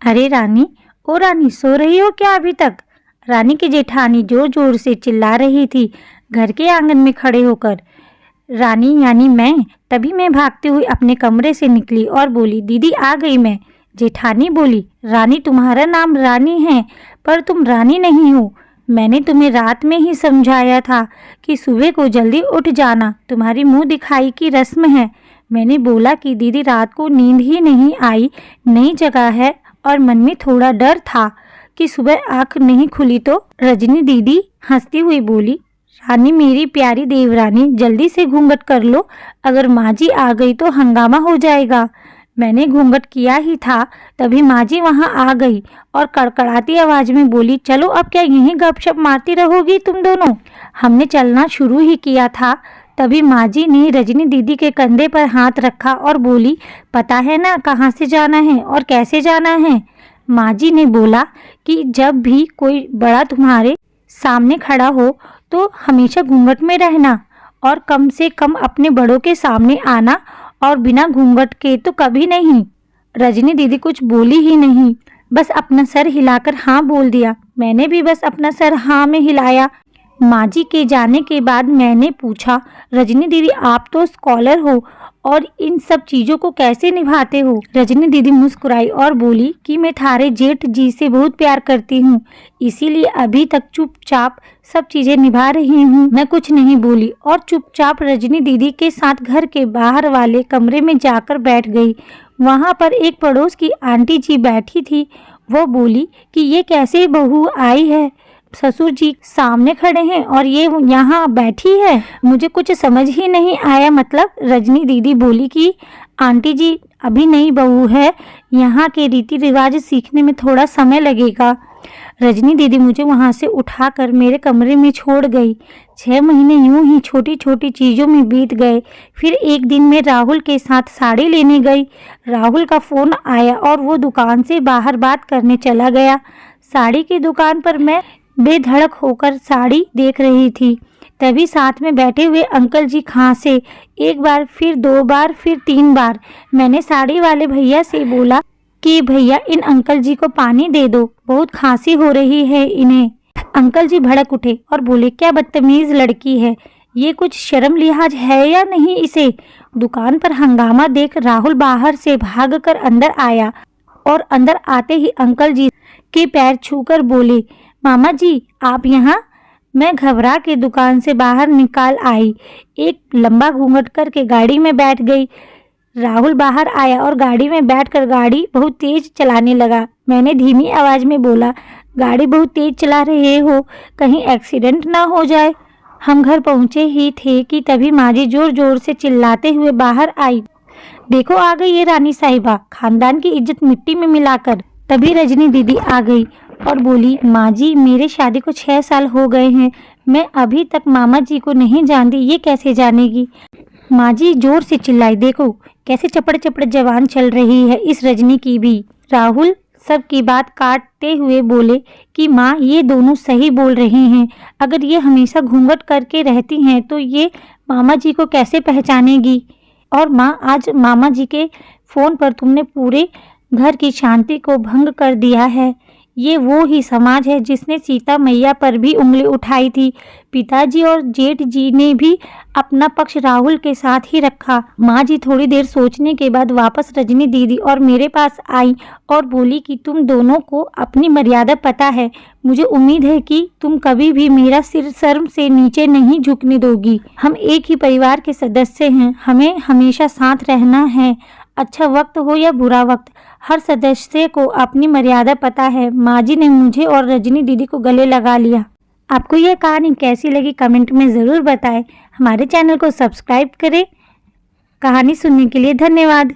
अरे रानी, ओ रानी, सो रही हो क्या अभी तक? रानी की जेठानी जोर जोर से चिल्ला रही थी घर के आंगन में खड़े होकर। रानी यानी मैं। तभी मैं भागते हुए अपने कमरे से निकली और बोली, दीदी आ गई मैं। जेठानी बोली, रानी तुम्हारा नाम रानी है, पर तुम रानी नहीं हो। मैंने तुम्हें रात में ही समझाया था कि सुबह को जल्दी उठ जाना, तुम्हारी मुंह दिखाई की रस्म है। मैंने बोला कि दीदी रात को नींद ही नहीं आई, नई जगह है और मन में थोड़ा डर था कि सुबह आँख नहीं खुली तो। रजनी दीदी हंसती हुई बोली, रानी मेरी प्यारी देवरानी, जल्दी से घूंघट कर लो, अगर माँ जी आ गई तो हंगामा हो जाएगा। मैंने घूंघट किया ही था तभी माँ जी वहाँ आ गई और कड़कड़ाती आवाज में बोली, चलो अब क्या यहीं गपशप मारती रहोगी तुम दोनों? हमने चलना शुरू ही किया था तभी माँ जी ने रजनी दीदी के कंधे पर हाथ रखा और बोली, पता है ना कहाँ से जाना है और कैसे जाना है? माँ जी ने बोला कि जब भी कोई बड़ा तुम्हारे सामने खड़ा हो तो हमेशा घूंघट में रहना और कम से कम अपने बड़ों के सामने आना, और बिना घूंघट के तो कभी नहीं। रजनी दीदी कुछ बोली ही नहीं, बस अपना सर हिलाकर हाँ बोल दिया। मैंने भी बस अपना सर हाँ में हिलाया। माँ जी के जाने के बाद मैंने पूछा, रजनी दीदी आप तो स्कॉलर हो और इन सब चीज़ों को कैसे निभाते हो? रजनी दीदी मुस्कुराई और बोली कि मैं थारे जेठ जी से बहुत प्यार करती हूँ, इसीलिए अभी तक चुपचाप सब चीज़ें निभा रही हूँ। मैं कुछ नहीं बोली और चुपचाप रजनी दीदी के साथ घर के बाहर वाले कमरे में जाकर बैठ गई। वहाँ पर एक पड़ोस की आंटी जी बैठी थी। वो बोली कि ये कैसे बहू आई है, ससुर जी सामने खड़े हैं और ये यहाँ बैठी है, मुझे कुछ समझ ही नहीं आया। मतलब रजनी दीदी बोली कि आंटी जी अभी नई बहू है, यहाँ के रीति रिवाज सीखने में थोड़ा समय लगेगा। रजनी दीदी मुझे वहाँ से उठाकर मेरे कमरे में छोड़ गई। 6 महीने यूं ही छोटी छोटी चीज़ों में बीत गए। फिर एक दिन मैं राहुल के साथ साड़ी लेने गई। राहुल का फ़ोन आया और वो दुकान से बाहर बात करने चला गया। साड़ी की दुकान पर मैं बेधड़क होकर साड़ी देख रही थी, तभी साथ में बैठे हुए अंकल जी खांसे। एक बार, फिर 2 बार, फिर 3 बार। मैंने साड़ी वाले भैया से बोला कि भैया इन अंकल जी को पानी दे दो, बहुत खांसी हो रही है इन्हें। अंकल जी भड़क उठे और बोले, क्या बदतमीज लड़की है, ये कुछ शर्म लिहाज है या नहीं इसे? दुकान पर हंगामा देख राहुल बाहर से भागकर अंदर आया और अंदर आते ही अंकल जी के पैर छूकर बोले, मामा जी आप यहाँ? मैं घबरा के दुकान से बाहर निकाल आई, एक लंबा घूंघट करके गाड़ी में बैठ गई। राहुल बाहर आया और गाड़ी में बैठकर गाड़ी बहुत तेज चलाने लगा। मैंने धीमी आवाज में बोला, गाड़ी बहुत तेज चला रहे हो, कहीं एक्सीडेंट ना हो जाए। हम घर पहुँचे ही थे कि तभी माँ जी जोर जोर से चिल्लाते हुए बाहर आई, देखो आ गई ये रानी साहिबा, खानदान की इज्जत मिट्टी में मिलाकर। तभी रजनी दीदी आ गई और बोली, माँ जी मेरे शादी को 6 साल हो गए हैं, मैं अभी तक मामा जी को नहीं जानती, ये कैसे जानेगी? माँ जी जोर से चिल्लाई, देखो कैसे चपड़ चपड़ जवान चल रही है इस रजनी की भी। राहुल सबकी बात काटते हुए बोले कि माँ ये दोनों सही बोल रहे हैं, अगर ये हमेशा घूंघट करके रहती हैं तो ये मामा जी को कैसे पहचानेगी? और माँ आज मामा जी के फ़ोन पर तुमने पूरे घर की शांति को भंग कर दिया है। ये वो ही समाज है जिसने सीता मैया पर भी उंगली उठाई थी। पिताजी और जेठ जी ने भी अपना पक्ष राहुल के साथ ही रखा। माँ जी थोड़ी देर सोचने के बाद वापस रजनी दीदी और मेरे पास आई और बोली कि तुम दोनों को अपनी मर्यादा पता है, मुझे उम्मीद है कि तुम कभी भी मेरा सिर शर्म से नीचे नहीं झुकने दोगी। हम एक ही परिवार के सदस्य हैं, हमें हमेशा साथ रहना है, अच्छा वक्त हो या बुरा वक्त, हर सदस्य को अपनी मर्यादा पता है। माँ जी ने मुझे और रजनी दीदी को गले लगा लिया। आपको यह कहानी कैसी लगी कमेंट में ज़रूर बताएं। हमारे चैनल को सब्सक्राइब करें। कहानी सुनने के लिए धन्यवाद।